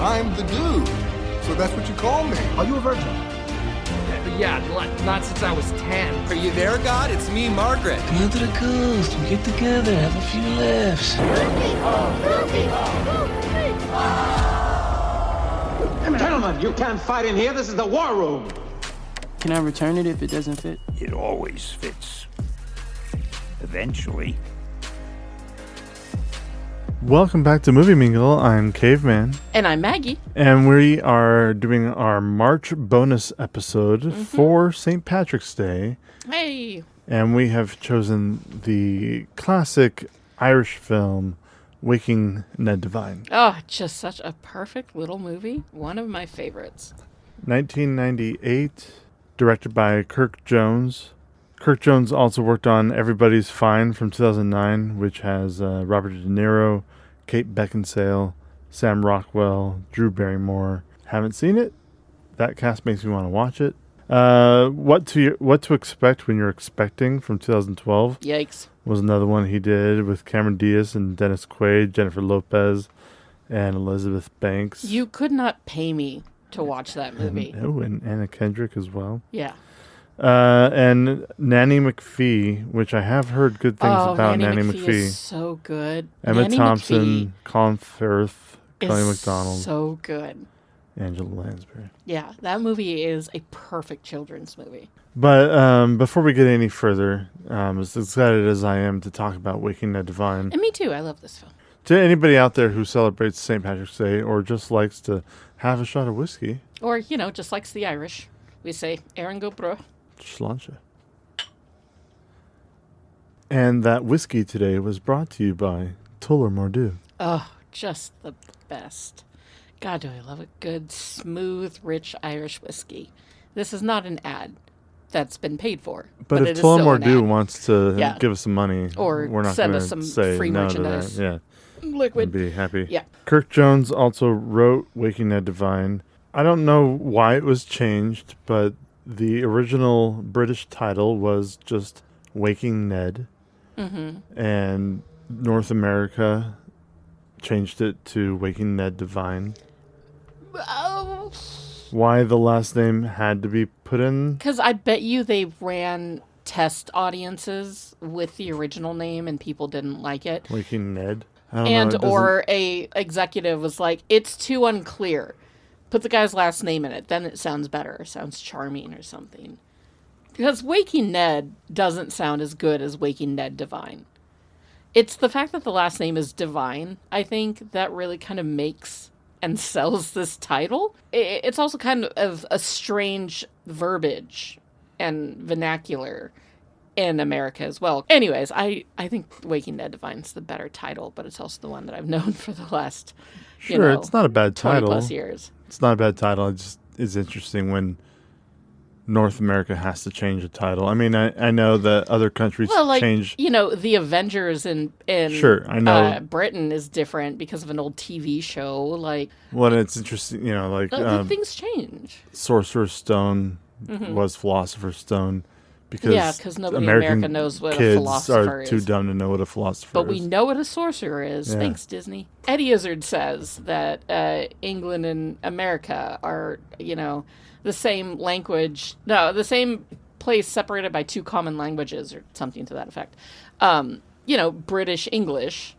I'm the dude. So that's what you call me. Are you a virgin? Yeah, not since I was 10. Are you there, God? It's me, Margaret. Come on to the coast. We get together, have a few laughs. Gentlemen, you can't fight in here. This is the war room. Can I return it if it doesn't fit? It always fits. Eventually. Welcome back to Movie Mingle. I'm Caveman. And I'm Maggie. And we are doing our March bonus episode for St. Patrick's Day. Hey. And we have chosen the classic Irish film, Waking Ned Devine. Oh, just such a perfect little movie. One of my favorites. 1998, directed by Kirk Jones. Kirk Jones also worked on Everybody's Fine from 2009, which has Robert De Niro, Kate Beckinsale, Sam Rockwell, Drew Barrymore. Haven't seen it? That cast makes me want to watch it. What to Expect When You're Expecting from 2012. Yikes. Was another one he did with Cameron Diaz and Dennis Quaid, Jennifer Lopez, and Elizabeth Banks. You could not pay me to watch that movie. And Anna Kendrick as well. Yeah. And Nanny McPhee, which I have heard good things about. Nanny McPhee is so good. Emma Nanny Thompson, McPhee Colin Firth, Kelly is MacDonald, so good. Angela Lansbury. Yeah, that movie is a perfect children's movie. But before we get any further, as excited as I am to talk about Waking Ned Devine. And me too. I love this film. To anybody out there who celebrates St. Patrick's Day or just likes to have a shot of whiskey. Or, just likes the Irish. We say, Aaron go bro. Sláinte. And that whiskey today was brought to you by Tullamore. Oh, just the best. God, do I love a good, smooth, rich Irish whiskey. This is not an ad that's been paid for. But if Tullamore wants to give us some money, or we're not send going us to some say free no merchandise. to that. Yeah. Liquid. I'd be happy. Yeah. Kirk Jones also wrote Waking Ned Devine. I don't know why it was changed, but the original British title was just Waking Ned. Mm-hmm. And North America changed it to Waking Ned Devine. Oh. Why the last name had to be put in? Because I bet you they ran test audiences with the original name and people didn't like it. Waking Ned? I don't know. Or a executive was like, it's too unclear. Put the guy's last name in it. Then it sounds better. Or sounds charming or something. Because Waking Ned doesn't sound as good as Waking Ned Devine. It's the fact that the last name is Devine, I think, that really kind of makes and sells this title. It's also kind of a strange verbiage and vernacular in America as well. Anyways, I think Waking Ned Devine's the better title, but it's also the one that I've known for the last, it's not a bad title. 20 plus years. It's not a bad title. It just is interesting when North America has to change a title. I mean, I know that other countries change. The Avengers in sure, I know. Britain is different because of an old TV show. It's interesting, things change. Sorcerer's Stone was Philosopher's Stone. Because nobody in America knows what a philosopher is. Kids are too dumb to know what a philosopher is. But we know what a sorcerer is. Yeah. Thanks, Disney. Eddie Izzard says that England and America are, the same language. No, the same place separated by two common languages or something to that effect. British English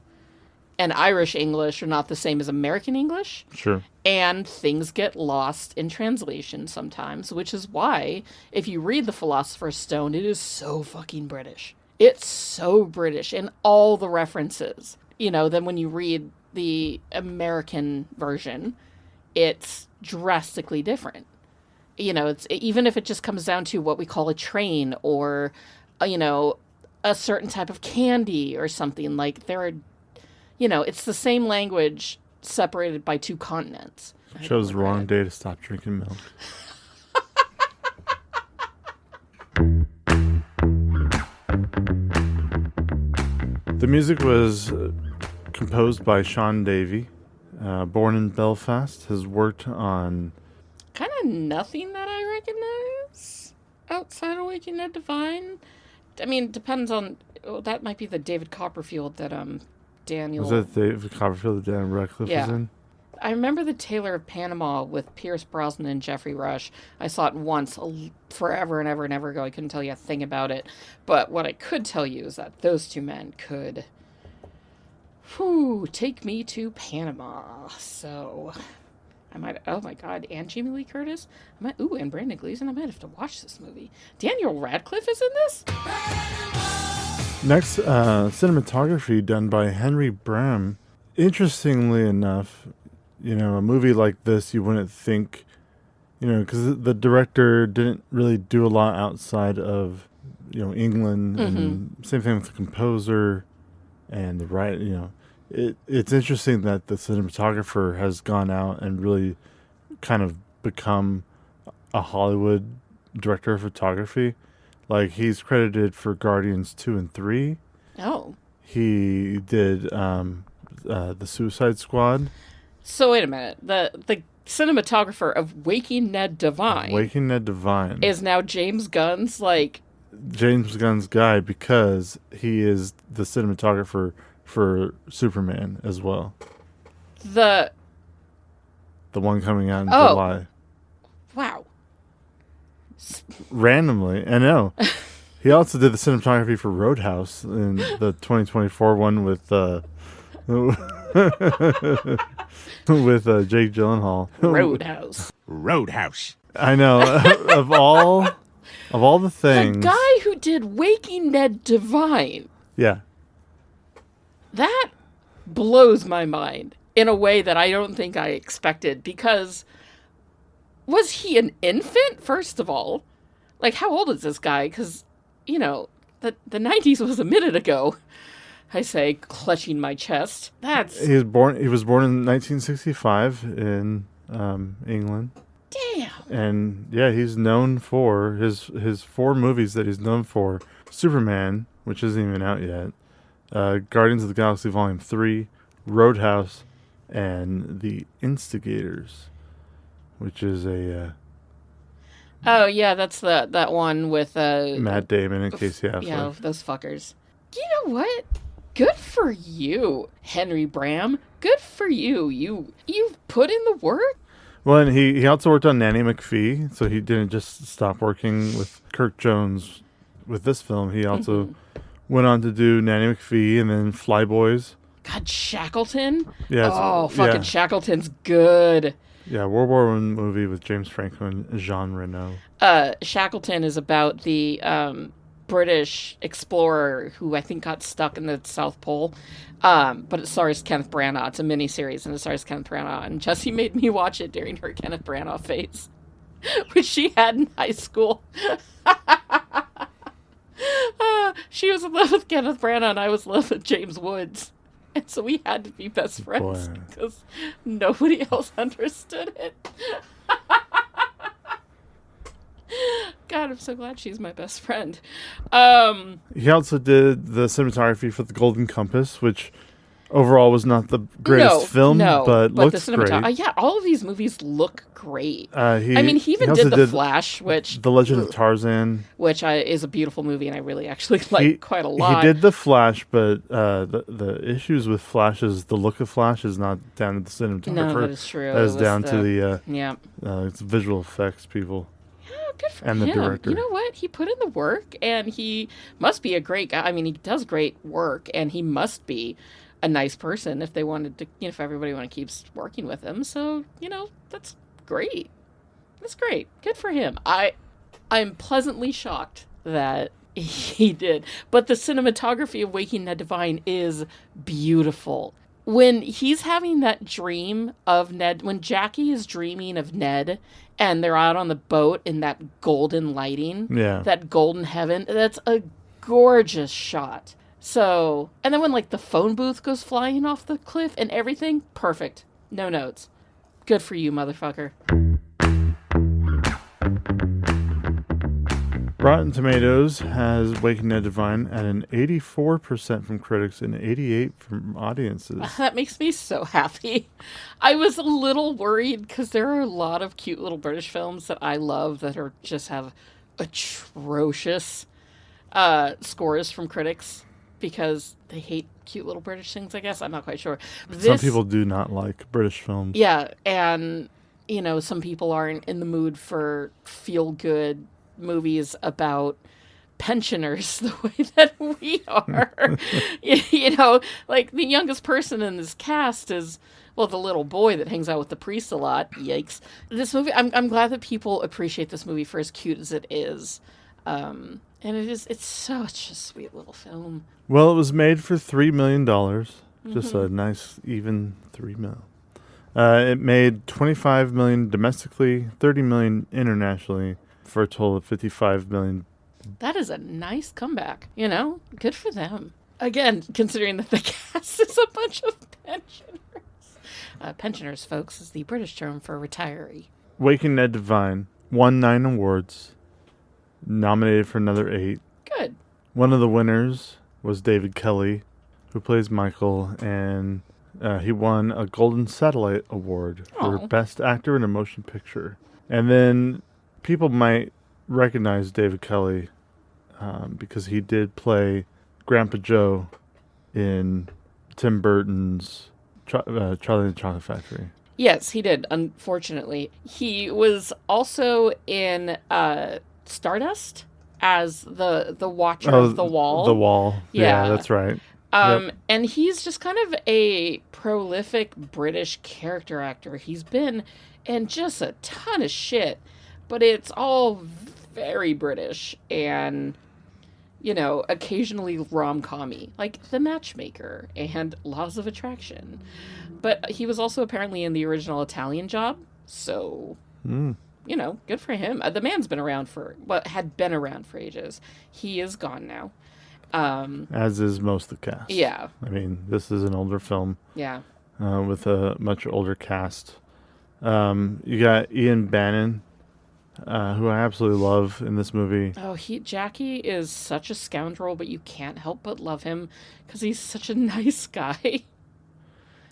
and Irish English are not the same as American English. Sure. And things get lost in translation sometimes, which is why, if you read The Philosopher's Stone, it is so fucking British. It's so British in all the references. Then when you read the American version, it's drastically different. It's even if it just comes down to what we call a train or, a certain type of candy or something. Like there are, it's the same language separated by two continents. Chose the wrong day to stop drinking milk. The music was composed by Sean Davey, born in Belfast, has worked on kind of nothing that I recognize outside of Waking Ned Devine. I mean, depends on, that might be the David Copperfield that Daniel... Was that David Copperfield that Daniel Radcliffe was in? I remember The Tailor of Panama with Pierce Brosnan and Jeffrey Rush. I saw it once, forever and ever and ever ago. I couldn't tell you a thing about it. But what I could tell you is that those two men could, take me to Panama. So, I might, oh my God, and Jamie Lee Curtis? And Brandon Gleeson. I might have to watch this movie. Daniel Radcliffe is in this? Next, cinematography done by Henry Bram. Interestingly enough, a movie like this, you wouldn't think, because the director didn't really do a lot outside of, England. And same thing with the composer and the writer. It's interesting that the cinematographer has gone out and really kind of become a Hollywood director of photography. Like, he's credited for Guardians 2 and 3. Oh. He did the Suicide Squad. So wait a minute. The cinematographer of Waking Ned Devine. Waking Ned Devine is now James Gunn's James Gunn's guy, because he is the cinematographer for Superman as well. The one coming out in July. Wow. Randomly, I know. He also did the cinematography for Roadhouse in the 2024 one with Jake Gyllenhaal. Roadhouse. I know. of all the things, the guy who did Waking Ned Devine. Yeah. That blows my mind in a way that I don't think I expected, because was he an infant, first of all? Like, how old is this guy? Because, the 90s was a minute ago, I say, clutching my chest. He was born in 1965 in England. Damn. And, yeah, he's known for his 4 movies that he's known for. Superman, which isn't even out yet. Guardians of the Galaxy Volume 3, Roadhouse, and The Instigators, which is a... oh, yeah, that's that one with... Matt Damon and Casey Affleck. Yeah, those fuckers. You know what? Good for you, Henry Bram. Good for you. You've put in the work. Well, and he also worked on Nanny McPhee, so he didn't just stop working with Kirk Jones with this film. He also went on to do Nanny McPhee and then Flyboys. God, Shackleton? Yeah. Oh, fucking Shackleton's good. Yeah, World War I movie with James Franco and Jean Reno. Shackleton is about the British explorer who I think got stuck in the South Pole. But it stars Kenneth Branagh. It's a miniseries, and it stars Kenneth Branagh. And Jessie made me watch it during her Kenneth Branagh phase, which she had in high school. She was in love with Kenneth Branagh, and I was in love with James Woods. And so we had to be best friends because nobody else understood it. God, I'm so glad she's my best friend. He also did the cinematography for The Golden Compass, which overall was not the greatest film, but looks great. Yeah, all of these movies look great. He even did The Flash, which... The Legend of Tarzan. Which is a beautiful movie, and I really actually like quite a lot. He did The Flash, but the issues with Flash is the look of Flash is not down to the cinematographer. No, that is true. That is down to the it's visual effects people. Good for him. The director. You know what? He put in the work, and he must be a great guy. I mean, he does great work, and he must be a nice person if they wanted to, if everybody keeps working with him. So, that's great. That's great. Good for him. I'm pleasantly shocked that he did. But the cinematography of Waking Ned Devine is beautiful. When he's having that dream of Ned, when Jackie is dreaming of Ned and they're out on the boat in that golden lighting, that golden heaven, that's a gorgeous shot. So, and then when the phone booth goes flying off the cliff and everything, perfect. No notes. Good for you, motherfucker. Rotten Tomatoes has Waking Ned Devine at an 84% from critics and 88% from audiences. That makes me so happy. I was a little worried because there are a lot of cute little British films that I love that just have atrocious scores from critics. because they hate cute little British things, I guess. I'm not quite sure. Some people do not like British films. Yeah, and, you know, some people aren't in the mood for feel-good movies about pensioners the way that we are. You know, like, the youngest person in this cast is, well, the little boy that hangs out with the priest a lot. Yikes. This movie, I'm glad that people appreciate this movie for as cute as it is. And it's such a sweet little film. Well, it was made for $3 million. Just a nice, even $3 million. It made $25 million domestically, $30 million internationally, for a total of $55 million. That is a nice comeback. You know, good for them. Again, considering that the cast is a bunch of pensioners. Pensioners, folks, is the British term for retiree. Waking Ned Devine won 9 awards, nominated for another 8. Good. One of the winners was David Kelly, who plays Michael, and he won a Golden Satellite Award for Best Actor in a Motion Picture. And then people might recognize David Kelly because he did play Grandpa Joe in Tim Burton's Charlie and the Chocolate Factory. Yes, he did, unfortunately. He was also in Stardust as the Watcher of the Wall. The Wall. Yeah, that's right. And he's just kind of a prolific British character actor. He's been in just a ton of shit, but it's all very British and, you know, occasionally rom-com-y, like The Matchmaker and Laws of Attraction. But he was also apparently in the original Italian Job, so, you know, good for him. The man's been around had been around for ages. He is gone now. As is most of the cast. Yeah. I mean, this is an older film. Yeah. With a much older cast. You got Ian Bannon, who I absolutely love in this movie. Oh, Jackie is such a scoundrel, but you can't help but love him because he's such a nice guy.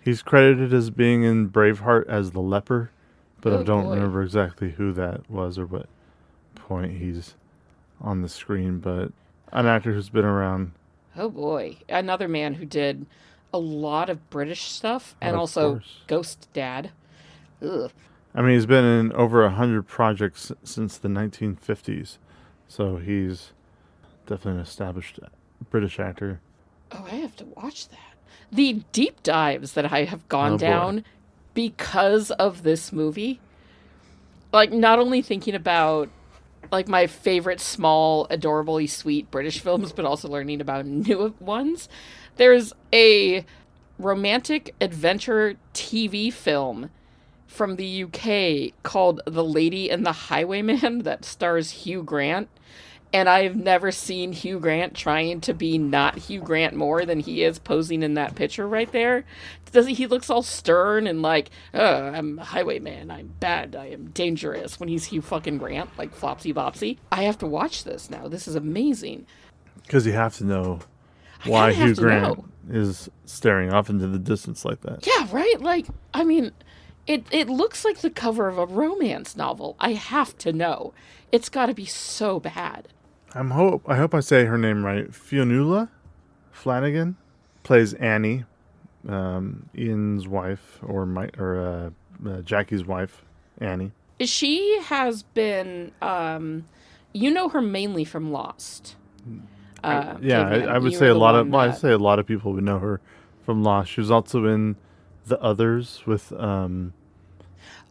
He's credited as being in Braveheart as the leper, but I don't boy. remember exactly who that was or what point he's on the screen, but an actor who's been around. Oh boy. Another man who did a lot of British stuff and Of also course. Ghost Dad. Ugh. I mean, he's been in over 100 projects since the 1950s, so he's definitely an established British actor. Oh, I have to watch that. The deep dives that I have gone down because of this movie, like not only thinking about like my favorite small, adorably sweet British films, but also learning about new ones. There's a romantic adventure TV film from the UK called The Lady and the Highwayman that stars Hugh Grant. And I've never seen Hugh Grant trying to be not Hugh Grant more than he is posing in that picture right there. He looks all stern and like, I'm a highwayman, I'm bad, I am dangerous, when he's Hugh fucking Grant, like Flopsy Bopsy. I have to watch this now. This is amazing. Because you have to know why Hugh Grant is staring off into the distance like that. Yeah, right? Like, I mean, it looks like the cover of a romance novel. I have to know. It's got to be so bad. I hope I say her name right. Fionnuala Flanagan plays Annie, Ian's wife, or Jackie's wife, Annie. She has been, you know her mainly from Lost. I would say a lot of. Well, I'd say a lot of people would know her from Lost. She was also in The Others with.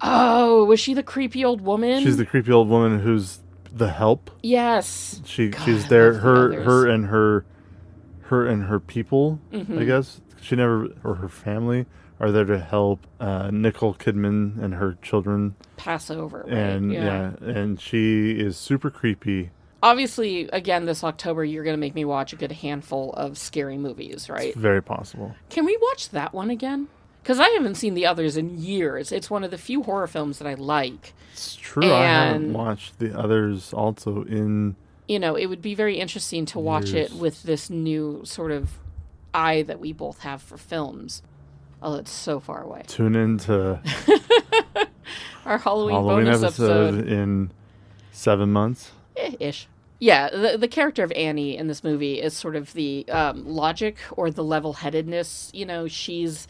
Oh, was she the creepy old woman? She's the creepy old woman who's the help. Yes. She's there. Her and her people. Mm-hmm. I guess or her family are there to help Nicole Kidman and her children pass over. Right? And and she is super creepy. Obviously, again, this October, you're going to make me watch a good handful of scary movies, right? It's very possible. Can we watch that one again? Because I haven't seen The Others in years. It's one of the few horror films that I like. It's true. I haven't watched The Others also in... You know, it would be very interesting to watch it with this new sort of eye that we both have for films. Oh, it's so far away. Tune in to... our Halloween bonus episode in 7 months. Ish. Yeah, the character of Annie in this movie is sort of the logic or the level-headedness. You know, she's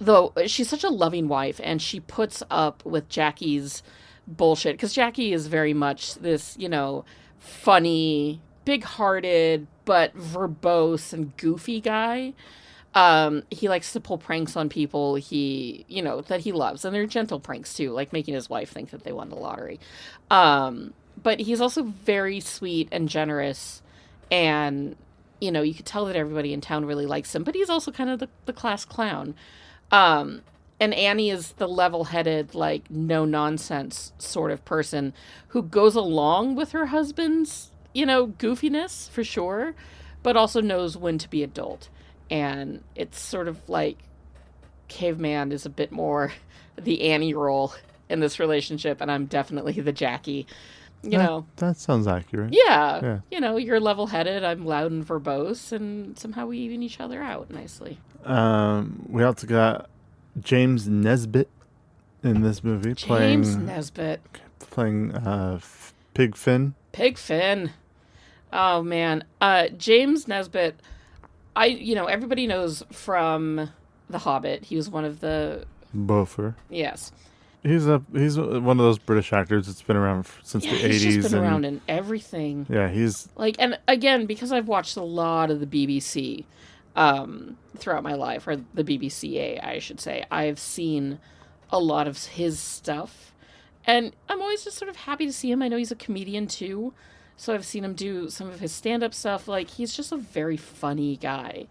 such a loving wife, and she puts up with Jackie's bullshit, because Jackie is very much this, you know, funny, big-hearted, but verbose and goofy guy. He likes to pull pranks on people that he loves, and they're gentle pranks too, like making his wife think that they won the lottery. But he's also very sweet and generous, and, you know, you could tell that everybody in town really likes him, but he's also kind of the class clown. And Annie is the level-headed, like, no-nonsense sort of person who goes along with her husband's, you know, goofiness, for sure, but also knows when to be adult. And it's sort of like Caveman is a bit more the Annie role in this relationship, and I'm definitely the Jackie. You know. That sounds accurate. Yeah. You know, you're level-headed, I'm loud and verbose, and somehow we even each other out nicely. We also got James Nesbitt in this movie. James Nesbitt. Playing Pig Finn. Pig Finn. Oh, man. James Nesbitt, everybody knows from The Hobbit. He was one of the... Boffer. Yes. He's one of those British actors that's been around since the 80s. He's just been around in everything. Yeah, he's... Like, and again, because I've watched a lot of the BBC throughout my life, or the BBCA, I should say, I've seen a lot of his stuff. And I'm always just sort of happy to see him. I know he's a comedian, too. So I've seen him do some of his stand-up stuff. Like, he's just a very funny guy.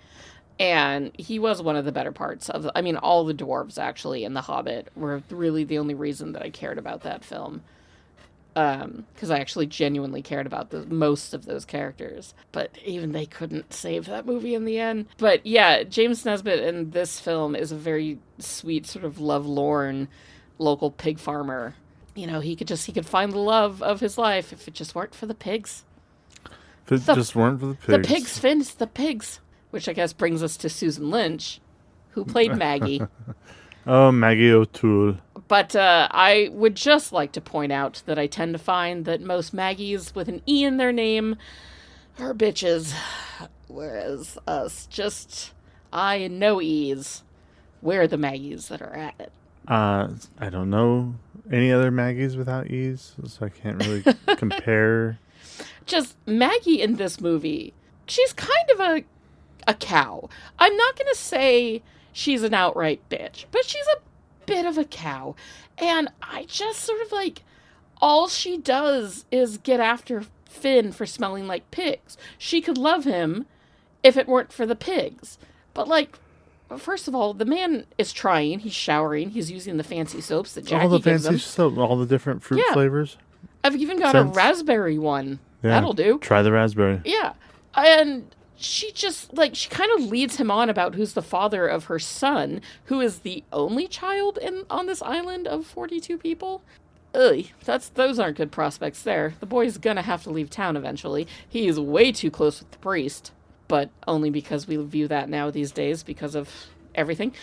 And he was one of the better parts of, all the dwarves, actually, in The Hobbit were really the only reason that I cared about that film. Because I actually genuinely cared about most of those characters. But even they couldn't save that movie in the end. But yeah, James Nesbitt in this film is a very sweet, sort of lovelorn local pig farmer. You know, he could find the love of his life if it just weren't for the pigs. If it just weren't for the pigs. The pigs, Finn, it's the pigs. Which I guess brings us to Susan Lynch, who played Maggie. Oh, Maggie O'Toole. But I would just like to point out that I tend to find that most Maggies with an E in their name are bitches. Whereas us, just I and no E's, we're the Maggies that are at it. I don't know any other Maggies without E's, so I can't really compare. Just Maggie in this movie, she's kind of a cow. I'm not going to say she's an outright bitch, but she's a bit of a cow. And I just sort of like, all she does is get after Finn for smelling like pigs. She could love him if it weren't for the pigs. But like, first of all, the man is trying. He's showering. He's using the fancy soaps that Jackie gives him. Soap, all the different fruit flavors. I've even got a raspberry one. Yeah, that'll do. Try the raspberry. Yeah. And she just, like, she kind of leads him on about who's the father of her son, who is the only child on this island of 42 people. Ugh, those aren't good prospects there. The boy's gonna have to leave town eventually. He is way too close with the priest, but only because we view that now these days because of everything.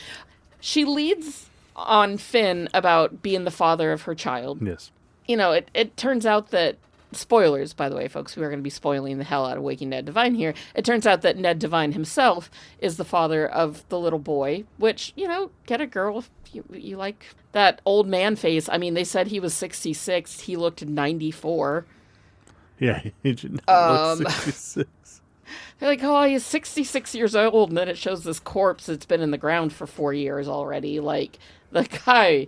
She leads on Finn about being the father of her child. Yes. You know, it turns out that, spoilers, by the way, folks, we are going to be spoiling the hell out of Waking Ned Devine here. It turns out that Ned Devine himself is the father of the little boy, which, you know, get a girl if you like that old man face. I mean, they said he was 66. He looked 94. Yeah, he did not look 66. They're like, oh, he's 66 years old, and then it shows this corpse that's been in the ground for 4 years already. Like, the guy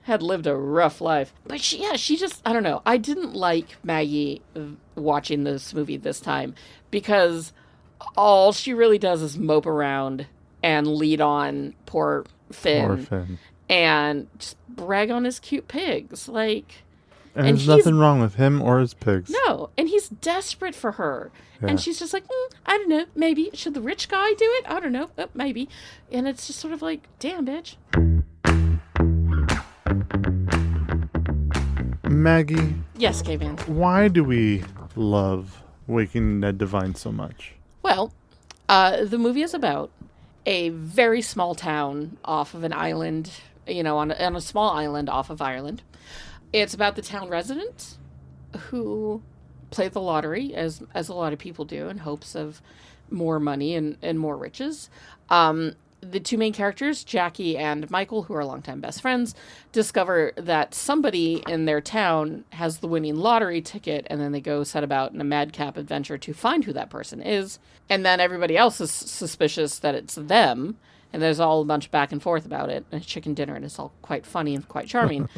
had lived a rough life. But she just, I don't know. I didn't like Maggie watching this movie this time because all she really does is mope around and lead on poor Finn. And just brag on his cute pigs. Like, and there's nothing wrong with him or his pigs. No, and he's desperate for her. Yeah. And she's just like, I don't know, maybe. Should the rich guy do it? I don't know, maybe. And it's just sort of like, damn, bitch. Maggie. Yes, Caveman. Why do we love Waking Ned Devine so much? Well, the movie is about a very small town off of an island, you know, on a small island off of Ireland. It's about the town residents who play the lottery, as a lot of people do, in hopes of more money and more riches. The two main characters, Jackie and Michael, who are longtime best friends, discover that somebody in their town has the winning lottery ticket, and then they go set about in a madcap adventure to find who that person is. And then everybody else is suspicious that it's them, and there's all a bunch of back and forth about it, and chicken dinner, and it's all quite funny and quite charming.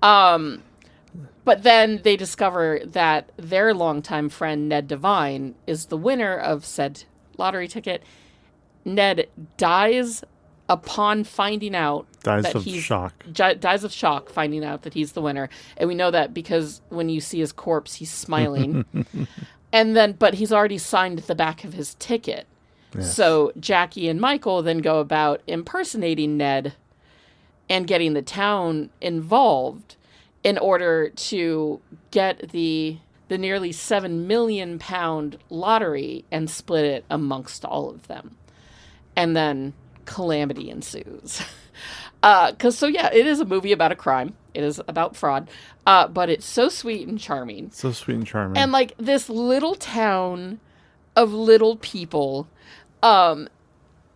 But then they discover that their longtime friend, Ned Devine, is the winner of said lottery ticket. Ned dies upon finding out Dies that of he's shock. Dies of shock finding out that he's the winner. And we know that because when you see his corpse, he's smiling. But he's already signed the back of his ticket. Yes. So Jackie and Michael then go about impersonating Ned and getting the town involved in order to get the nearly £7 million lottery and split it amongst all of them. And then calamity ensues. It is a movie about a crime. It is about fraud. But it's so sweet and charming. So sweet and charming. And like this little town of little people. And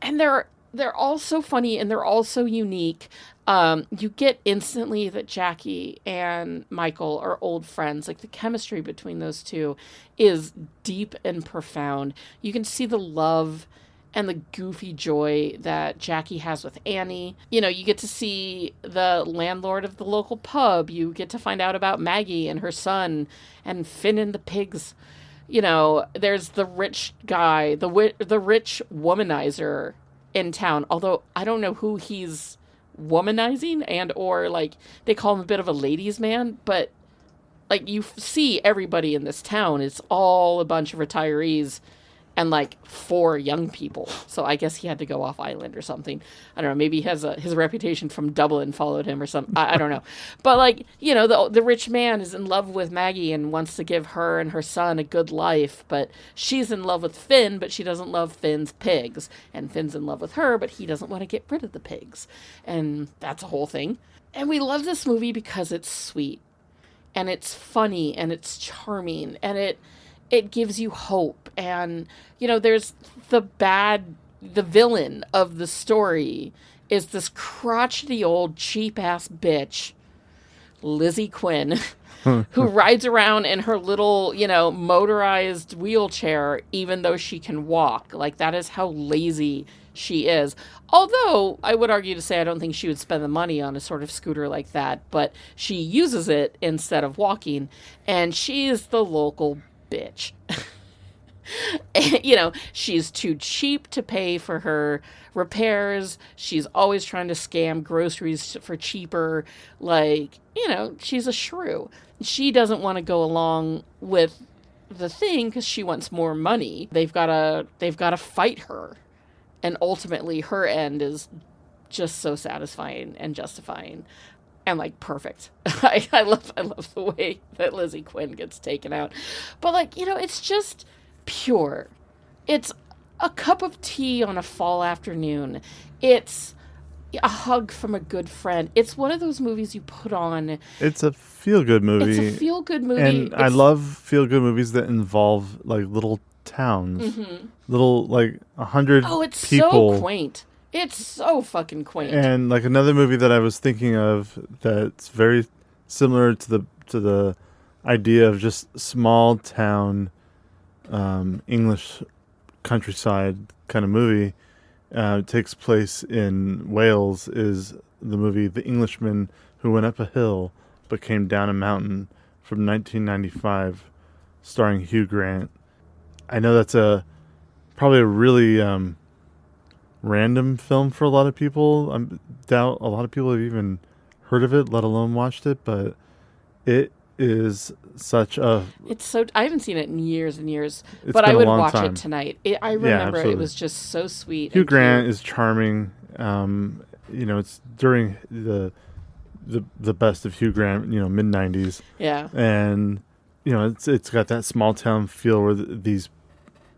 they're all so funny and they're all so unique. You get instantly that Jackie and Michael are old friends. Like the chemistry between those two is deep and profound. You can see the love and the goofy joy that Jackie has with Annie. You know, you get to see the landlord of the local pub. You get to find out about Maggie and her son and Finn and the pigs. You know, there's the rich guy, the rich womanizer in town. Although I don't know who he's womanizing or like they call him a bit of a ladies' man. But like you see everybody in this town. It's all a bunch of retirees and like 4 young people. So I guess he had to go off island or something. I don't know. Maybe his reputation from Dublin followed him or something. I don't know. But like, you know, the rich man is in love with Maggie and wants to give her and her son a good life. But she's in love with Finn, but she doesn't love Finn's pigs. And Finn's in love with her, but he doesn't want to get rid of the pigs. And that's a whole thing. And we love this movie because it's sweet. And it's funny and it's charming. And it gives you hope. And, you know, there's the villain of the story is this crotchety old cheap-ass bitch, Lizzie Quinn, who rides around in her little, you know, motorized wheelchair, even though she can walk. Like, that is how lazy she is. Although, I would argue to say I don't think she would spend the money on a sort of scooter like that, but she uses it instead of walking, and she is the local bitch. You know, she's too cheap to pay for her repairs. She's always trying to scam groceries for cheaper. Like, you know, she's a shrew. She doesn't want to go along with the thing because she wants more money. They've got to fight her, and ultimately her end is just so satisfying and justifying. And like perfect. I love the way that Lizzie Quinn gets taken out. But like, you know, it's just pure. It's a cup of tea on a fall afternoon. It's a hug from a good friend. It's one of those movies you put on. It's a feel-good movie. It's a feel-good movie. And I love feel-good movies that involve like little towns. Mm-hmm. Little like 100 people. Oh, it's so quaint. It's so fucking quaint. And like another movie that I was thinking of that's very similar to the idea of just small town English countryside kind of movie takes place in Wales is the movie The Englishman Who Went Up a Hill But Came Down a Mountain from 1995, starring Hugh Grant. I know that's probably a really random film for a lot of people. I doubt a lot of people have even heard of it, let alone watched it, but it is such a... I haven't seen it in years and years, but I would watch it tonight. I remember it was just so sweet. Hugh Grant is charming. You know, it's during the best of Hugh Grant, you know, mid-90s. Yeah. And, you know, it's got that small town feel where these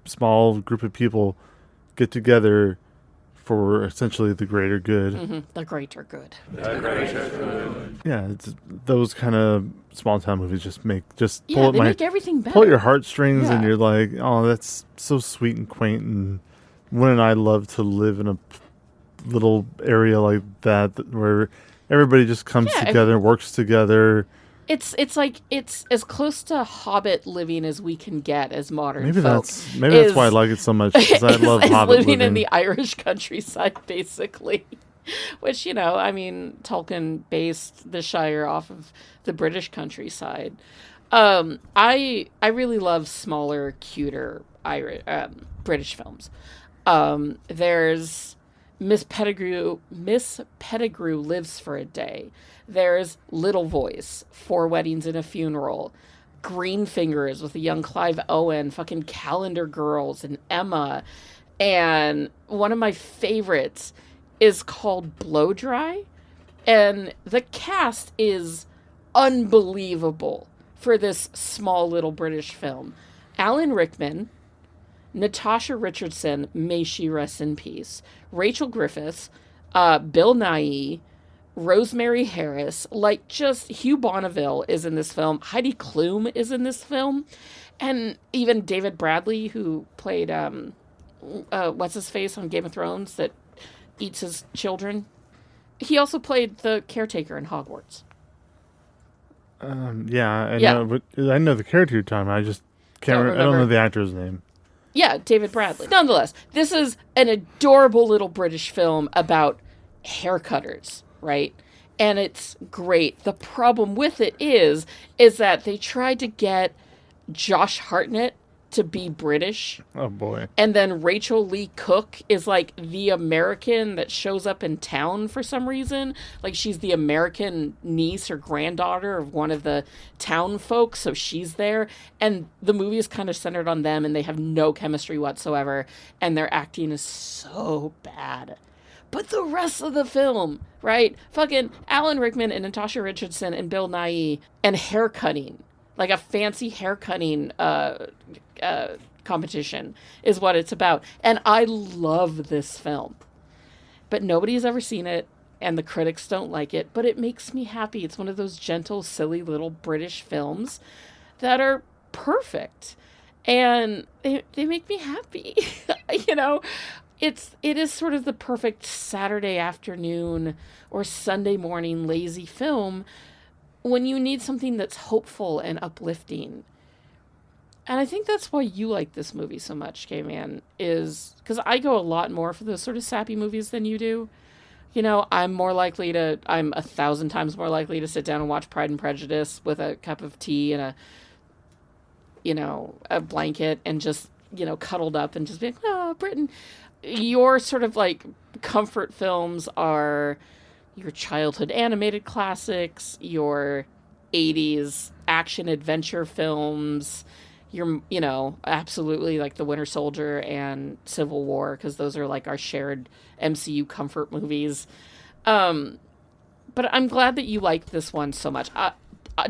small group of people get together for essentially the greater good. Mm-hmm. The greater good. Yeah, it's those kind of small town movies just pull Yeah, at they make everything better. pull at your heartstrings, and Yeah. you're like, oh, that's so sweet and quaint. And wouldn't I love to live in a little area like that where everybody just comes together, works together. It's like it's as close to Hobbit living as we can get as modern Maybe folk. that's why I like it so much, because I love Hobbit living in the Irish countryside, basically. Which, I mean, Tolkien based the Shire off of the British countryside. I really love smaller, cuter British films. There's Miss Pettigrew Lives for a Day. There's Little Voice, 4 Weddings and a Funeral, Green Fingers with a young Clive Owen, fucking Calendar Girls and Emma. And one of my favorites is called Blow Dry. And the cast is unbelievable for this small little British film. Alan Rickman, Natasha Richardson, may she rest in peace, Rachel Griffiths, Bill Nighy, Rosemary Harris, just Hugh Bonneville is in this film. Heidi Klum is in this film. And even David Bradley, who played, what's-his-face on Game of Thrones that eats his children. He also played the caretaker in Hogwarts. I know, but I know the character you're talking about. I just can't remember. I don't know the actor's name. Yeah, David Bradley. Nonetheless, this is an adorable little British film about haircutters, right? And it's great. The problem with it is that they tried to get Josh Hartnett to be British. Oh, boy. And then Rachel Lee Cook is like the American that shows up in town for some reason. Like she's the American niece or granddaughter of one of the town folks, so she's there. And the movie is kind of centered on them, and they have no chemistry whatsoever. And their acting is so bad. But the rest of the film, right? Fucking Alan Rickman and Natasha Richardson and Bill Nighy and haircutting. Like a fancy haircutting competition is what it's about. And I love this film. But nobody's ever seen it, and the critics don't like it, but it makes me happy. It's one of those gentle, silly little British films that are perfect. And they make me happy. It is sort of the perfect Saturday afternoon or Sunday morning lazy film when you need something that's hopeful and uplifting. And I think that's why you like this movie so much, Caveman, is because I go a lot more for those sort of sappy movies than you do. I'm 1,000 times more likely to sit down and watch Pride and Prejudice with a cup of tea and a blanket and just, cuddled up and just be like, oh, Britain. Your sort of like comfort films are your childhood animated classics, your 80s action adventure films, your, absolutely like The Winter Soldier and Civil War, because those are like our shared MCU comfort movies. But I'm glad that you liked this one so much.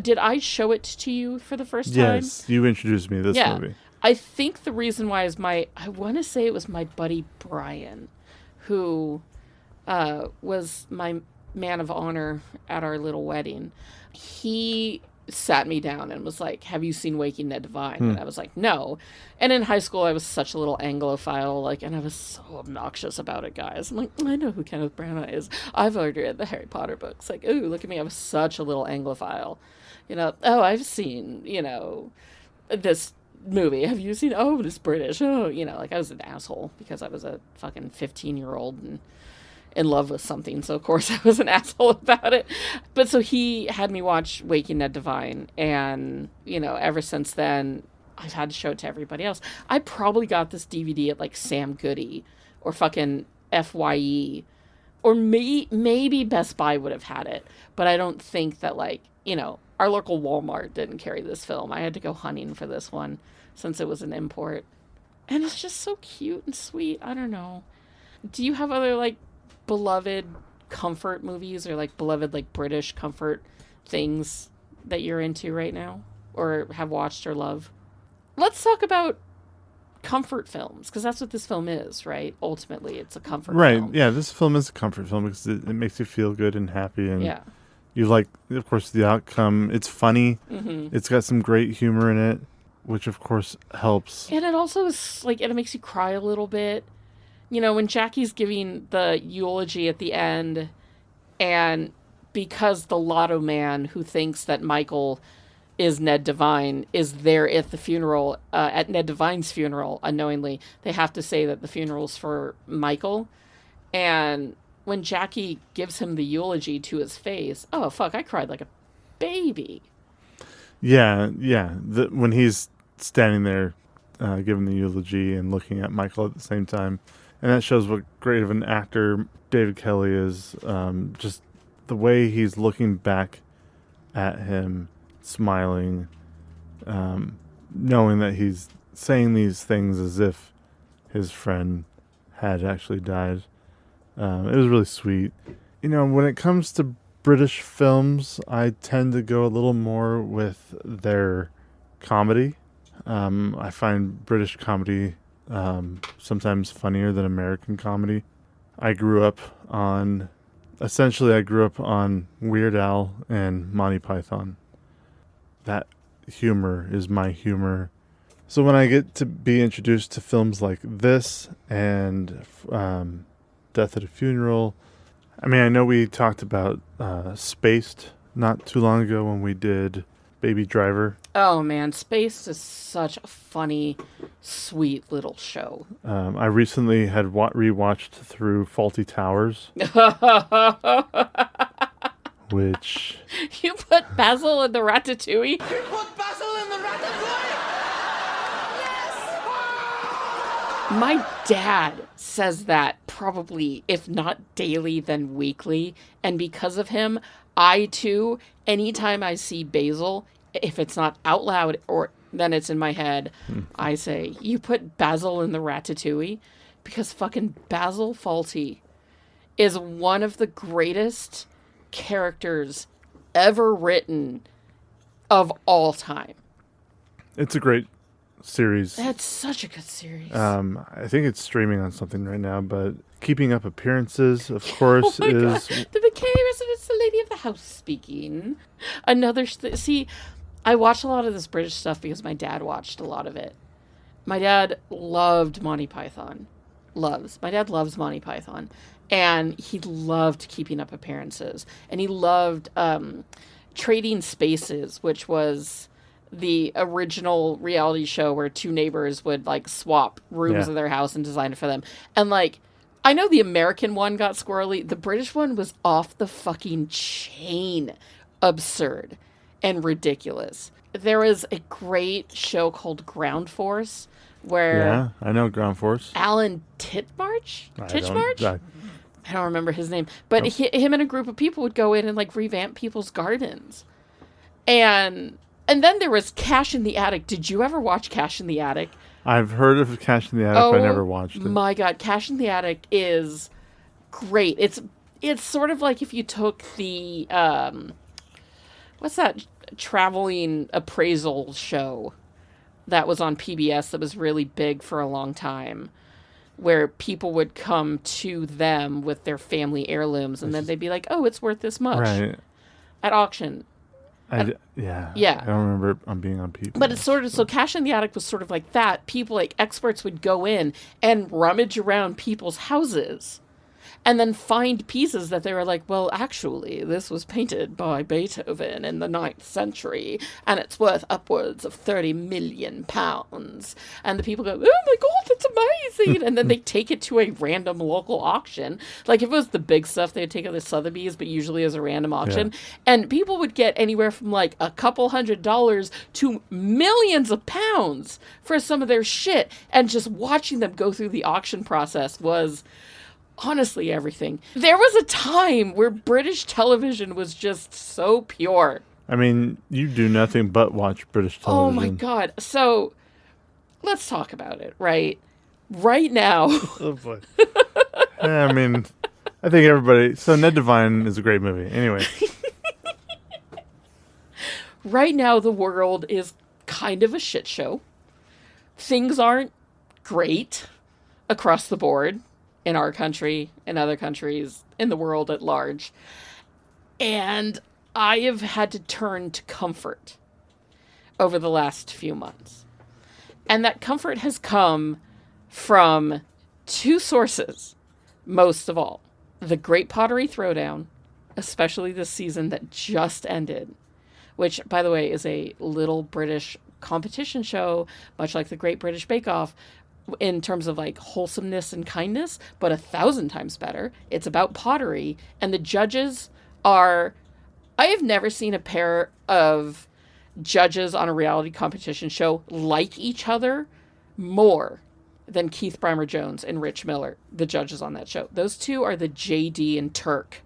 Did I show it to you for the first time? Yes, you introduced me to this movie. I think the reason why is I want to say it was my buddy Brian, who was my man of honor at our little wedding. He sat me down and was like, have you seen Waking Ned Devine? And I was like, no. And in high school, I was such a little Anglophile, and I was so obnoxious about it, guys. I'm like, I know who Kenneth Branagh is. I've already read the Harry Potter books. Like, ooh, look at me. I was such a little Anglophile. I've seen, this movie. Have you seen, it's British. Oh, I was an asshole because I was a fucking 15-year-old and in love with something. So, of course, I was an asshole about it. But so he had me watch Waking Ned Devine. And, ever since then, I've had to show it to everybody else. I probably got this DVD at, Sam Goody or fucking FYE. Or maybe Best Buy would have had it. But I don't think that, our local Walmart didn't carry this film. I had to go hunting for this one since it was an import. And it's just so cute and sweet. I don't know. Do you have other, beloved comfort movies or, beloved, British comfort things that you're into right now? Or have watched or love? Let's talk about comfort films, because that's what this film is, right? Ultimately, it's a comfort Right. film. Yeah, this film is a comfort film because it makes you feel good and happy, and Yeah. you like, of course, the outcome. It's funny. Mm-hmm. It's got some great humor in it, which of course helps. And it also is like, it makes you cry a little bit. You know, when Jackie's giving the eulogy at the end, and because the lotto man who thinks that Michael is Ned Devine is there at the funeral, at Ned Devine's funeral, unknowingly, they have to say that the funeral's for Michael. And when Jackie gives him the eulogy to his face, oh, fuck, I cried like a baby. Yeah. When he's standing there giving the eulogy and looking at Michael at the same time. And that shows what great of an actor David Kelly is. Just the way he's looking back at him, smiling, knowing that he's saying these things as if his friend had actually died. It was really sweet. You know, when it comes to British films, I tend to go a little more with their comedy. I find British comedy sometimes funnier than American comedy. I grew up on Weird Al and Monty Python. That humor is my humor. So when I get to be introduced to films like this and Death at a Funeral, I mean, I know we talked about Spaced not too long ago when we did Baby Driver. Oh man, Spaced is such a funny, sweet little show. I recently had rewatched through Faulty Towers, which... You put Basil in the Ratatouille? My dad says that probably, if not daily, then weekly. And because of him, I too, anytime I see Basil, if it's not out loud or then it's in my head, I say, you put Basil in the Ratatouille? Because fucking Basil Fawlty is one of the greatest characters ever written of all time. It's a great series. That's such a good series. I think it's streaming on something right now, but Keeping Up Appearances, of course, Oh my is... God. The McKay residence, the lady of the house speaking. See, I watch a lot of this British stuff because my dad watched a lot of it. My dad loved Monty Python. My dad loves Monty Python. And he loved Keeping Up Appearances. And he loved Trading Spaces, which was the original reality show where two neighbors would like swap rooms of their house and design it for them. And like, I know the American one got squirrely. The British one was off the fucking chain absurd and ridiculous. There was a great show called Ground Force where... Yeah, I know Ground Force. Alan Titchmarsh? I don't remember his name. But Nope. him and a group of people would go in and like revamp people's gardens. And then there was Cash in the Attic. Did you ever watch Cash in the Attic? I've heard of Cash in the Attic, but I never watched it. My God, Cash in the Attic is great. It's sort of like if you took the what's that traveling appraisal show that was on PBS that was really big for a long time, where people would come to them with their family heirlooms, and then they'd be like, "Oh, it's worth this much," Right. at auction. Yeah. Yeah. I don't remember being on PBS. But it's sort of, so Cash in the Attic was sort of like that. People, like experts, would go in and rummage around people's houses and then find pieces that they were like, well, actually, this was painted by Beethoven in the 9th century, and it's worth upwards of 30 million pounds. And the people go, oh my God, that's amazing. And then they take it to a random local auction. Like if it was the big stuff, they'd take it to Sotheby's, but usually as a random auction. Yeah. And people would get anywhere from like a couple $100s to millions of pounds for some of their shit. And just watching them go through the auction process was... honestly, everything. There was a time where British television was just so pure. I mean, you do nothing but watch British television. Oh my God. So let's talk about it, right? Right now. Oh boy. Yeah, I mean, I think everybody... So Ned Devine is a great movie. Anyway. Right now, the world is kind of a shit show. Things aren't great across the board in our country, in other countries, in the world at large. And I have had to turn to comfort over the last few months. And that comfort has come from two sources, most of all. The Great Pottery Throwdown, especially this season that just ended, which, by the way, is a little British competition show, much like the Great British Bake Off, in terms of like wholesomeness and kindness, but 1,000 times better. It's about pottery, and the judges are... I have never seen a pair of judges on a reality competition show like each other more than Keith Brymer-Jones and Rich Miller, the judges on that show. Those two are the JD and Turk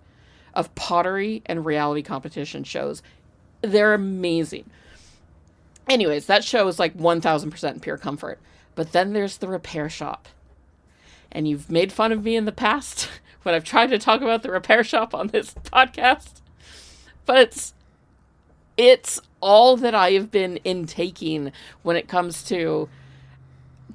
of pottery and reality competition shows. They're amazing. Anyways, that show is like 1,000% pure comfort. But then there's the repair shop. And you've made fun of me in the past when I've tried to talk about the repair shop on this podcast. But it's all that I have been intaking when it comes to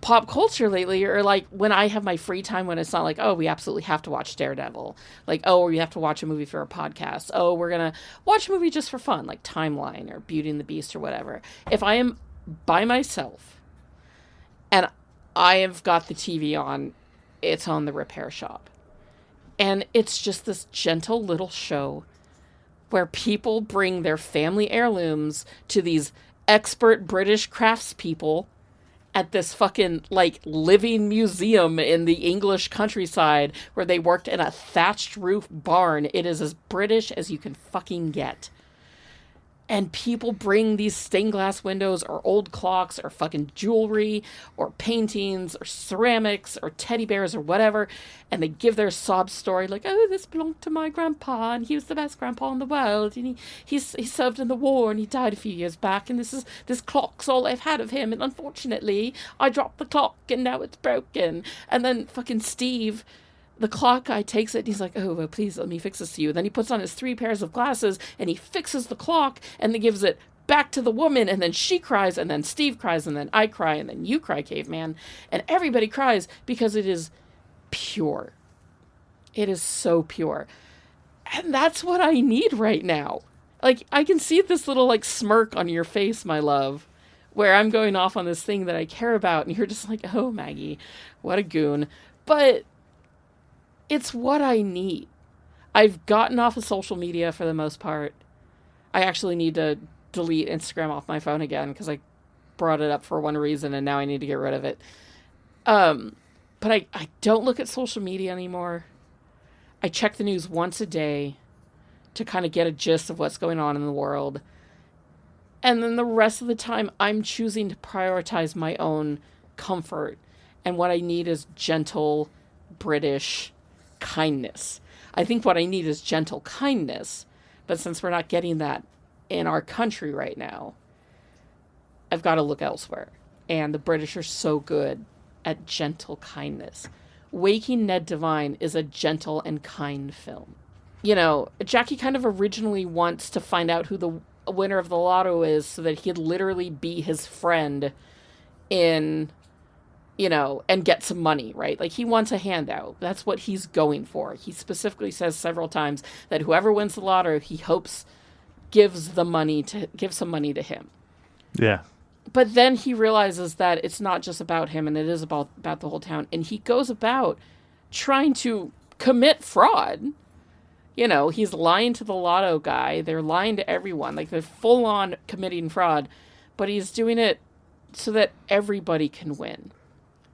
pop culture lately, or like when I have my free time, when it's not like, oh, we absolutely have to watch Daredevil, like, oh, we have to watch a movie for a podcast, oh, we're gonna watch a movie just for fun, like Timeline or Beauty and the Beast or whatever. If I am by myself and I have got the TV on, it's on the repair shop, and it's just this gentle little show where people bring their family heirlooms to these expert British craftspeople at this fucking, like, living museum in the English countryside where they worked in a thatched roof barn. It is as British as you can fucking get. And people bring these stained glass windows or old clocks or fucking jewelry or paintings or ceramics or teddy bears or whatever, and they give their sob story like, oh, this belonged to my grandpa and he was the best grandpa in the world and he served in the war and he died a few years back and this clock's all I've had of him and unfortunately I dropped the clock and now it's broken. And then fucking Steve, the clock guy, takes it and he's like, oh, well, please let me fix this to you. And then he puts on his 3 pairs of glasses and he fixes the clock and then gives it back to the woman, and then she cries, and then Steve cries, and then I cry, and then you cry, Caveman. And everybody cries because it is pure. It is so pure. And that's what I need right now. Like, I can see this little, like, smirk on your face, my love, where I'm going off on this thing that I care about, and you're just like, oh, Maggie, what a goon. But it's what I need. I've gotten off of social media for the most part. I actually need to delete Instagram off my phone again because I brought it up for one reason and now I need to get rid of it. But I don't look at social media anymore. I check the news once a day to kind of get a gist of what's going on in the world. And then the rest of the time, I'm choosing to prioritize my own comfort. And what I need is gentle British kindness. I think what I need is gentle kindness, but since we're not getting that in our country right now, I've got to look elsewhere. And the British are so good at gentle kindness. Waking Ned Devine is a gentle and kind film. You know, Jackie kind of originally wants to find out who the winner of the lotto is so that he'd literally be his friend in, you know, and get some money, right? Like, he wants a handout. That's what he's going for. He specifically says several times that whoever wins the lotto, he hopes gives some money to him. Yeah. But then he realizes that it's not just about him, and it is about the whole town. And he goes about trying to commit fraud. You know, he's lying to the lotto guy. They're lying to everyone. Like, they're full on committing fraud. But he's doing it so that everybody can win.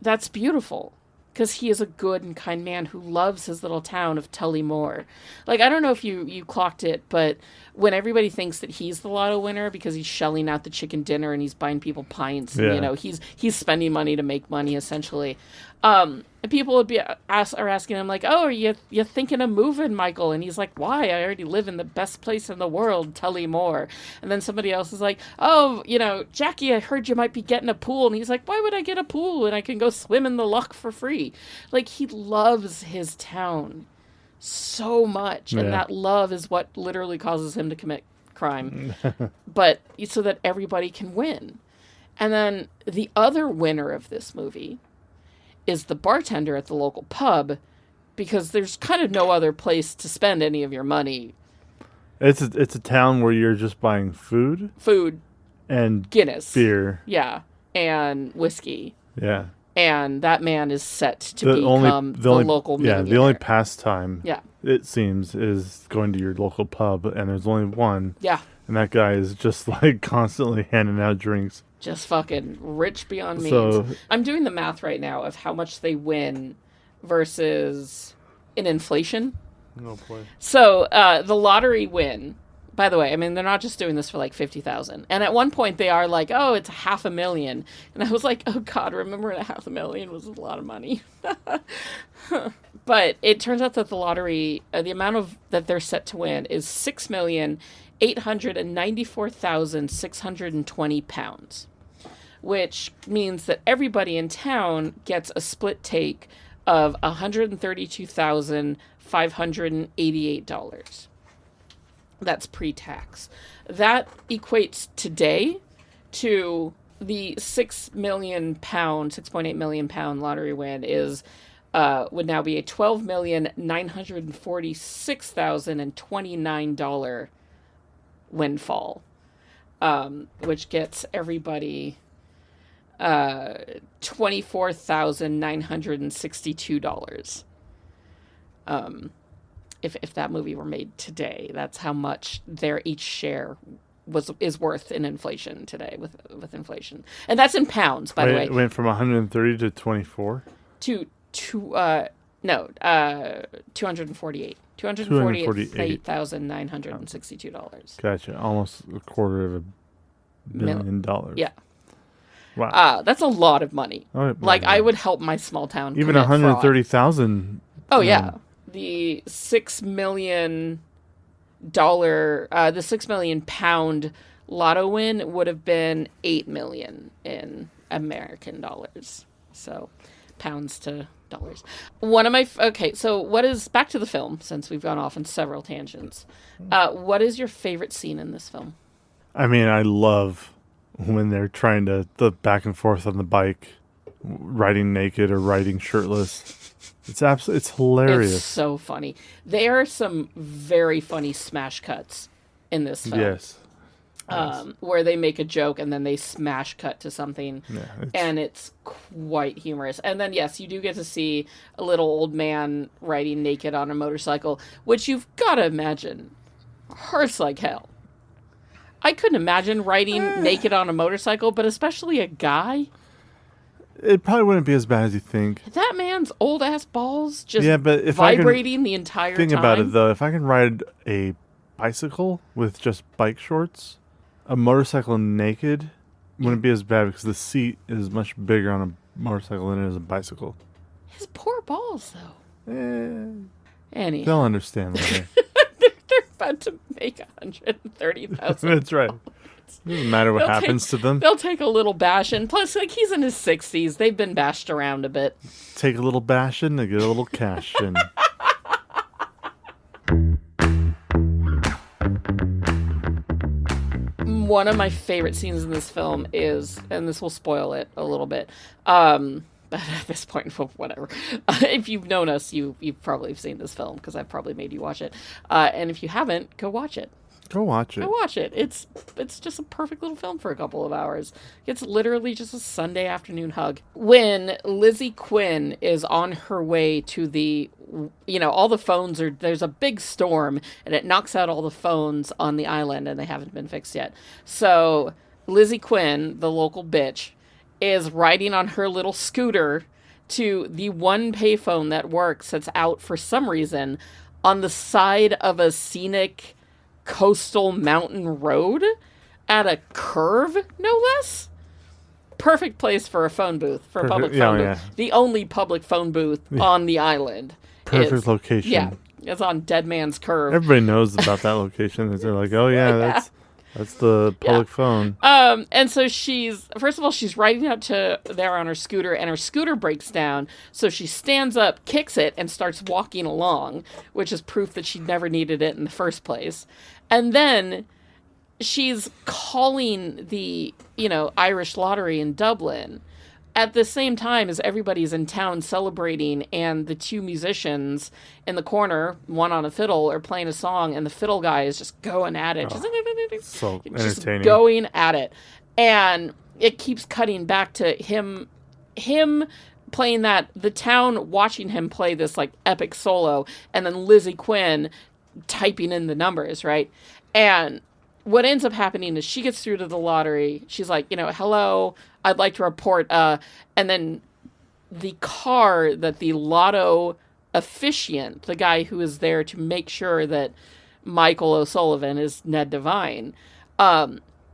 That's beautiful, because he is a good and kind man who loves his little town of Tullymore. Like, I don't know if you clocked it, but when everybody thinks that he's the lotto winner because he's shelling out the chicken dinner and he's buying people pints, and, you know, he's spending money to make money, essentially. And people would are asking him, like, oh, are you thinking of moving, Michael? And he's like, why? I already live in the best place in the world, Tullymore. And then somebody else is like, oh, you know, Jackie, I heard you might be getting a pool. And he's like, why would I get a pool when I can go swim in the loch for free? Like, he loves his town so much. And that love is what literally causes him to commit crime. But so that everybody can win. And then the other winner of this movie is the bartender at the local pub, because there's kind of no other place to spend any of your money. It's a town where you're just buying food and Guinness, beer, and whiskey. Yeah. And that man is set to become the local millionaire. The only pastime, yeah, it seems, is going to your local pub, and there's only one. Yeah. And that guy is just like constantly handing out drinks. Just fucking rich beyond means. So, I'm doing the math right now of how much they win versus in inflation. Oh boy. So the lottery win. By the way, I mean, they're not just doing this for like 50,000. And at one point they are like, oh, it's $500,000. And I was like, oh God, remember that $500,000 was a lot of money. But it turns out that the lottery, the amount of that they're set to win is £6,894,620, which means that everybody in town gets a split take of $132,588. That's pre-tax. That equates today to the £6.8 million lottery win is would now be a $12,946,029 windfall, which gets everybody $24,962. If that movie were made today, that's how much their each share is worth in inflation today with inflation, and that's in pounds, by the way. It went from 130 to 24 to 248. $248,962. Gotcha, almost $250 million. Yeah. Wow. That's a lot of money. Oh, like, I would help my small town. Even 130,000. Oh yeah. The $6 million, the £6 million lotto win would have been $8 million in American dollars. So, pounds to dollars. One of my so what is, back to the film, since we've gone off on several tangents. What is your favorite scene in this film? I mean, I love when they're trying to the back and forth on the bike, riding naked or riding shirtless. It's hilarious. It's so funny. There are some very funny smash cuts in this film. Yes. Where they make a joke and then they smash cut to something. Yeah, and it's quite humorous. And then, yes, you do get to see a little old man riding naked on a motorcycle, which you've got to imagine hurts like hell. I couldn't imagine riding naked on a motorcycle, but especially a guy. It probably wouldn't be as bad as you think. That man's old ass balls just but if vibrating the entire time. Think about it, though. If I can ride a bicycle with just bike shorts, a motorcycle naked wouldn't be as bad because the seat is much bigger on a motorcycle than it is a bicycle. His poor balls, though. Anyhow. They'll understand later. They're about to make $130,000. That's right. Doesn't matter what happens to them. They'll take a little bashing. Plus, like, he's in his 60s. They've been bashed around a bit. Take a little bashing to get a little cash in. One of my favorite scenes in this film is, and this will spoil it a little bit, but at this point, whatever. If you've known us, you've probably seen this film because I've probably made you watch it. And if you haven't, go watch it. Go watch it. Go watch it. It's just a perfect little film for a couple of hours. It's literally just a Sunday afternoon hug. When Lizzie Quinn is on her way to the, all the phones there's a big storm and it knocks out all the phones on the island and they haven't been fixed yet. So Lizzie Quinn, the local bitch, is riding on her little scooter to the one payphone that works that's out for some reason on the side of a scenic coastal mountain road at a curve, no less. Perfect place for a phone booth, for a public phone booth. The only public phone booth on the island. Perfect location. Yeah, it's on Dead Man's Curve. Everybody knows about that location. They're like, oh yeah, that's the public phone. And so she's riding out to there on her scooter, and her scooter breaks down. So she stands up, kicks it, and starts walking along, which is proof that she never needed it in the first place. And then she's calling the, Irish lottery in Dublin at the same time as everybody's in town celebrating, and the two musicians in the corner, one on a fiddle, are playing a song, and the fiddle guy is just going at it. So Just entertaining. going at it. And it keeps cutting back to him playing that, the town watching him play this like epic solo, and then Lizzie Quinn typing in the numbers, right? And what ends up happening is she gets through to the lottery. She's like, hello, I'd like to report, and then the car that the lotto officiant, the guy who is there to make sure that Michael O'Sullivan is Ned Devine,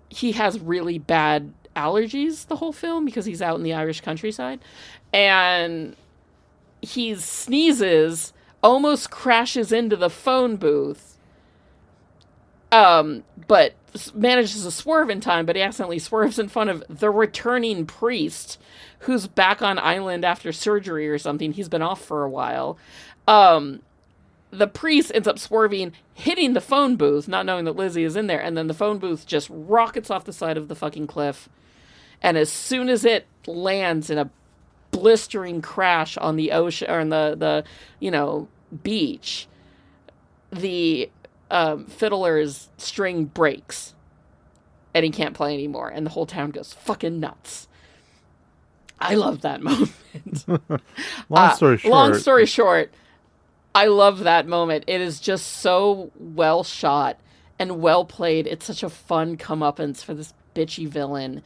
he has really bad allergies the whole film because he's out in the Irish countryside, and he sneezes, almost crashes into the phone booth, but manages to swerve in time, but he accidentally swerves in front of the returning priest who's back on island after surgery or something. He's been off for a while. The priest ends up swerving, hitting the phone booth, not knowing that Lizzie is in there, and then the phone booth just rockets off the side of the fucking cliff. And as soon as it lands in a blistering crash on the ocean, or on the beach, the fiddler's string breaks, and he can't play anymore, and the whole town goes fucking nuts. I love that moment. Long story short, I love that moment. It is just so well shot and well played. It's such a fun comeuppance for this bitchy villain.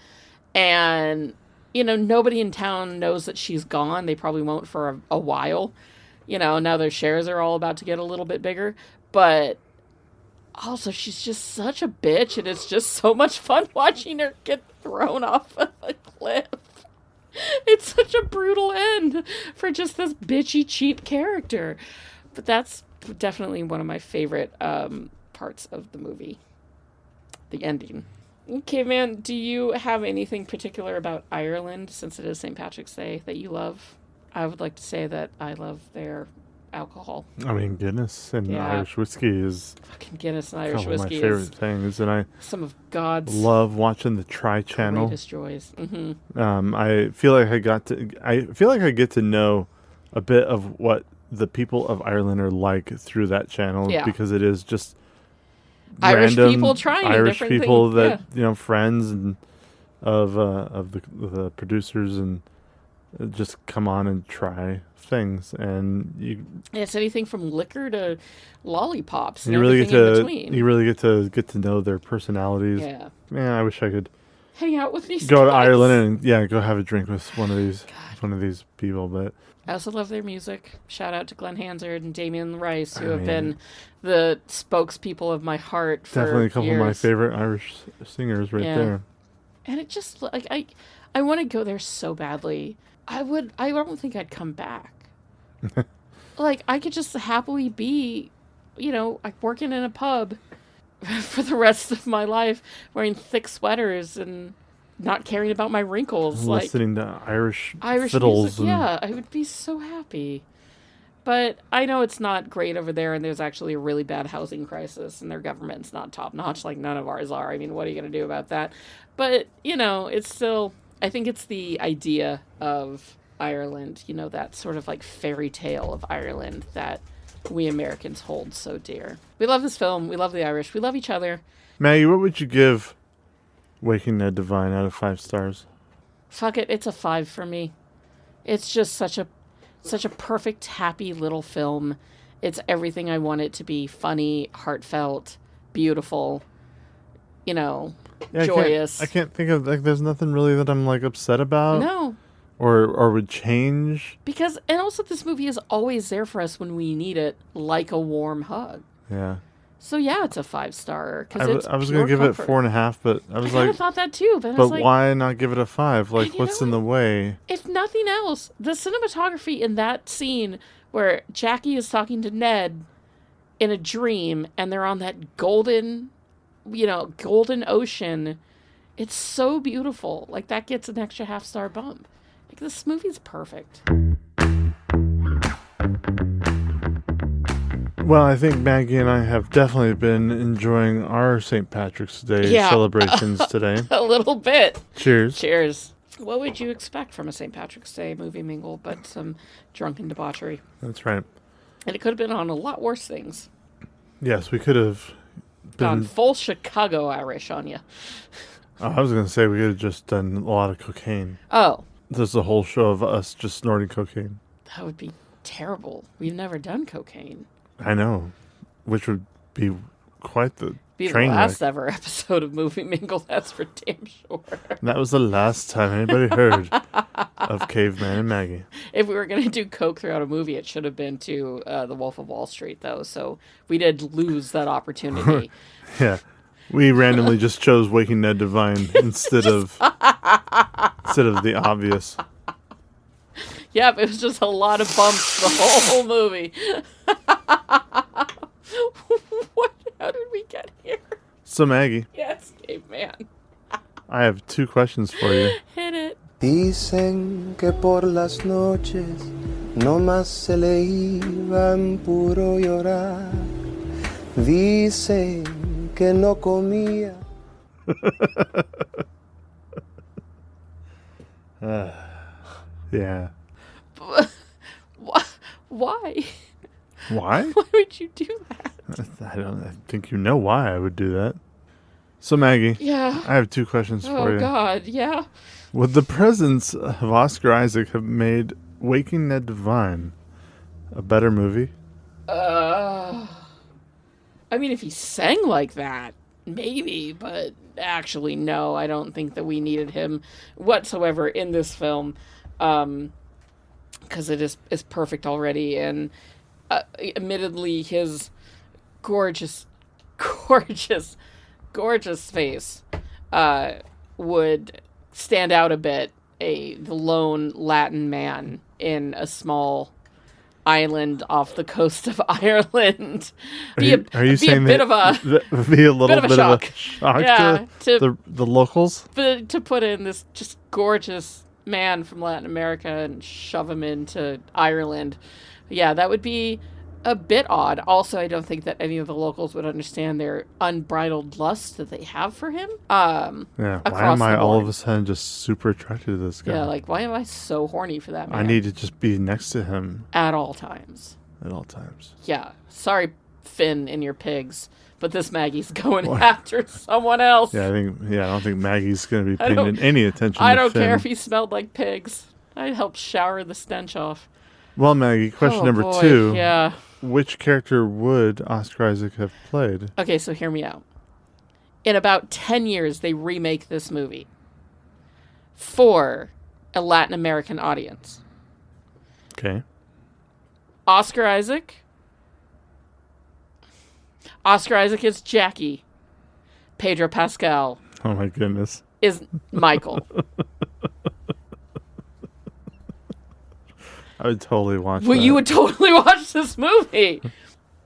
And, nobody in town knows that she's gone. They probably won't for a while. Now their shares are all about to get a little bit bigger. But also, she's just such a bitch, and it's just so much fun watching her get thrown off of a cliff. It's such a brutal end for just this bitchy, cheap character. But that's definitely one of my favorite parts of the movie. The ending. Okay, man, do you have anything particular about Ireland, since it is St. Patrick's Day, that you love? I would like to say that I love their alcohol. I mean, Guinness and Irish whiskey is fucking Guinness and Irish a couple whiskey of my favorite things, and I some of God's love watching the Tri-Channel. Greatest joys. I feel like I get to know a bit of what the people of Ireland are like through that channel, because it is just Irish random people trying Irish different people things. that friends and of the producers, and just come on and try things, and it's anything from liquor to lollipops. And you really get to get to know their personalities. Yeah, man, I wish I could hang out with these. Go guys. to Ireland and go have a drink with one of these people, but. I also love their music. Shout out to Glenn Hansard and Damien Rice, who have been the spokespeople of my heart for definitely a couple years. of my favorite Irish singers there. And it just I want to go there so badly. I don't think I'd come back. I could just happily be, working in a pub for the rest of my life, wearing thick sweaters and not caring about my wrinkles, listening to Irish music. fiddles. Yeah, I would be so happy. But I know it's not great over there, and there's actually a really bad housing crisis, and their government's not top notch like none of ours are. I mean, what are you going to do about that? But it's still, I think it's the idea of Ireland, that sort of fairy tale of Ireland that we Americans hold so dear. We love this film. We love the Irish. We love each other. Maggie, what would you give Waking Ned Devine out of 5 stars? Fuck it, it's a 5 for me. It's just such a perfect, happy little film. It's everything I want it to be. Funny, heartfelt, beautiful, joyous. I can't think of, there's nothing really that I'm upset about. No. Or would change. Because, and also this movie is always there for us when we need it, like a warm hug. Yeah. So yeah, it's a 5-star. I was going to give it 4.5, but I was I thought that too. But why not give it a 5? What's in the way? If nothing else, the cinematography in that scene where Jackie is talking to Ned in a dream and they're on that golden ocean, it's so beautiful. That gets an extra 0.5-star bump. This movie's perfect. Well, I think Maggie and I have definitely been enjoying our St. Patrick's Day celebrations today. A little bit. Cheers. Cheers. What would you expect from a St. Patrick's Day movie mingle but some drunken debauchery? That's right. And it could have been on a lot worse things. Yes, we could have Gone full Chicago Irish on you. I was going to say we could have just done a lot of cocaine. Oh. There's a whole show of us just snorting cocaine. That would be terrible. We've never done cocaine. I know. Which would be quite the Be the train last wreck. ever episode of Movie Mingle, that's for damn sure. That was the last time anybody heard of Caveman and Maggie. If we were going to do coke throughout a movie, it should have been to The Wolf of Wall Street, though. So we did lose that opportunity. Yeah. We randomly just chose Waking Ned Devine instead of the obvious. Yep, it was just a lot of bumps the whole movie. What? How did we get here? So Maggie, Yes, caveman. I have 2 questions for you. Hit it. Dicen que por las noches no más se le iba en puro llorar. Dicen que no comía. Yeah. Why? Why? Why would you do that? I think you know why I would do that. So Maggie, Yeah. I have 2 questions for Oh, you. God, yeah. Would the presence of Oscar Isaac have made Waking Ned Devine a better movie? I mean, if he sang like that, maybe, but actually, no, I don't think that we needed him whatsoever in this film, because it is perfect already, and admittedly, his gorgeous face would stand out a bit. The lone Latin man in a small island off the coast of Ireland. Are you saying that would be a little bit of a bit shock. of a shock Yeah, to the locals? to put in this just gorgeous man from Latin America and shove him into Ireland? Yeah, that would be a bit odd. Also, I don't think that any of the locals would understand their unbridled lust that they have for him. Yeah, why across am I the all board. of a sudden just super attracted to this guy? Yeah, like, why am I so horny for that man? I need to just be next to him at all times. at all times. Yeah. Sorry, Finn and your pigs, but this Maggie's going after someone else. Yeah, I don't think Maggie's going to be I paying don't- any attention I to don't Finn. care if he smelled like pigs. I'd help shower the stench off. Well, Maggie, question Oh, number boy, 2. Yeah. Which character would Oscar Isaac have played? Okay, so hear me out. In about 10 years, they remake this movie for a Latin American audience. Okay. Oscar Isaac is Jackie. Pedro Pascal Oh, my goodness. is Michael. I would totally watch Well, that. you would totally watch this movie.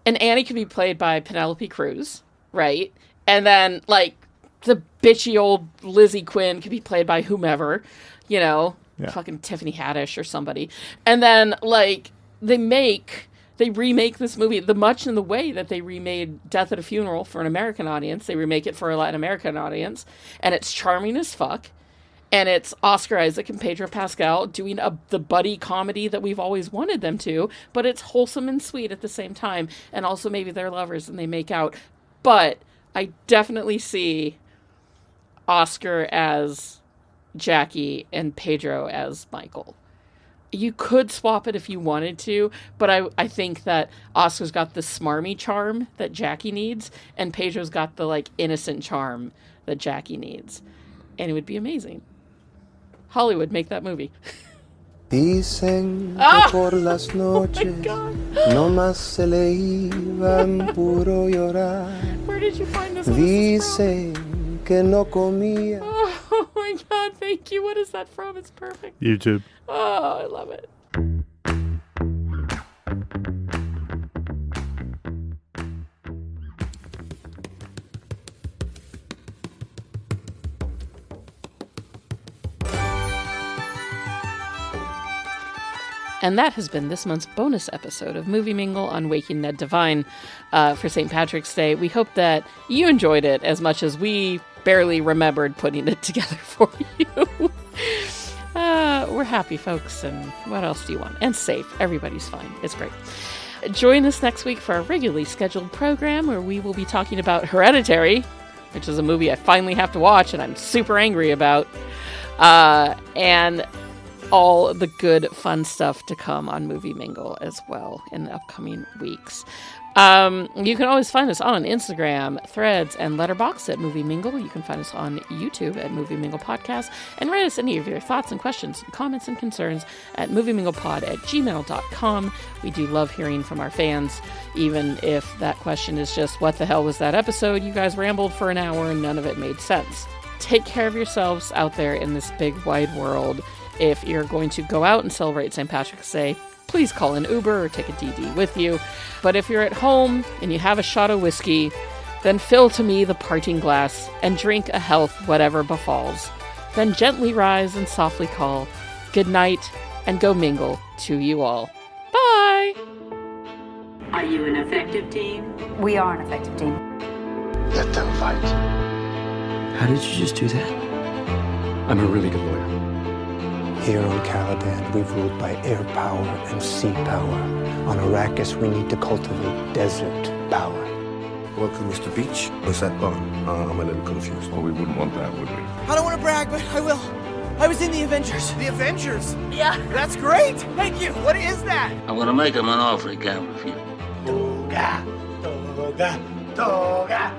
And Annie could be played by Penelope Cruz, right? And then, like, the bitchy old Lizzie Quinn could be played by whomever, fucking Tiffany Haddish or somebody. And then, like, they remake this movie much in the way that they remade Death at a Funeral for an American audience. They remake it for a Latin American audience. And it's charming as fuck. And it's Oscar Isaac and Pedro Pascal doing the buddy comedy that we've always wanted them to, but it's wholesome and sweet at the same time. And also maybe they're lovers and they make out. But I definitely see Oscar as Jackie and Pedro as Michael. You could swap it if you wanted to, but I think that Oscar's got the smarmy charm that Jackie needs, and Pedro's got the, like, innocent charm that Jackie needs. And it would be amazing. Hollywood, make that movie. Dicen que por las noches no más se le iba en puro llorar. Where did you find this? What is this from? Dicen que no comía. Oh my God, thank you. What is that from? It's perfect. YouTube. Oh, I love it. And that has been this month's bonus episode of Movie Mingle on Waking Ned Devine for St. Patrick's Day. We hope that you enjoyed it as much as we barely remembered putting it together for you. we're happy folks, and what else do you want? And safe. Everybody's fine. It's great. Join us next week for our regularly scheduled program where we will be talking about Hereditary, which is a movie I finally have to watch and I'm super angry about, and all the good fun stuff to come on Movie Mingle as well in the upcoming weeks. You can always find us on Instagram, Threads, and Letterboxd at Movie Mingle. You can find us on YouTube at MovieMinglePodcast, and write us any of your thoughts and questions, comments and concerns at movieminglepod@gmail.com. We do love hearing from our fans, even if that question is just, what the hell was that episode? You guys rambled for an hour and none of it made sense. Take care of yourselves out there in this big wide world. If you're going to go out and celebrate St. Patrick's Day, please call an Uber or take a DD with you. But if you're at home and you have a shot of whiskey, then fill to me the parting glass and drink a health whatever befalls. Then gently rise and softly call, good night, and go mingle to you all. Bye! Are you an effective team? We are an effective team. Let them fight. How did you just do that? I'm a really good lawyer. Here on Caladan, we've ruled by air power and sea power. On Arrakis, we need to cultivate desert power. Welcome, Mr. Beach. What's that bar? I'm a little confused. Well, we wouldn't want that, would we? I don't want to brag, but I will. I was in the Avengers. The Avengers? Yeah. That's great. Thank you. What is that? I'm gonna make him an offer he can't refuse. Toga, toga, toga.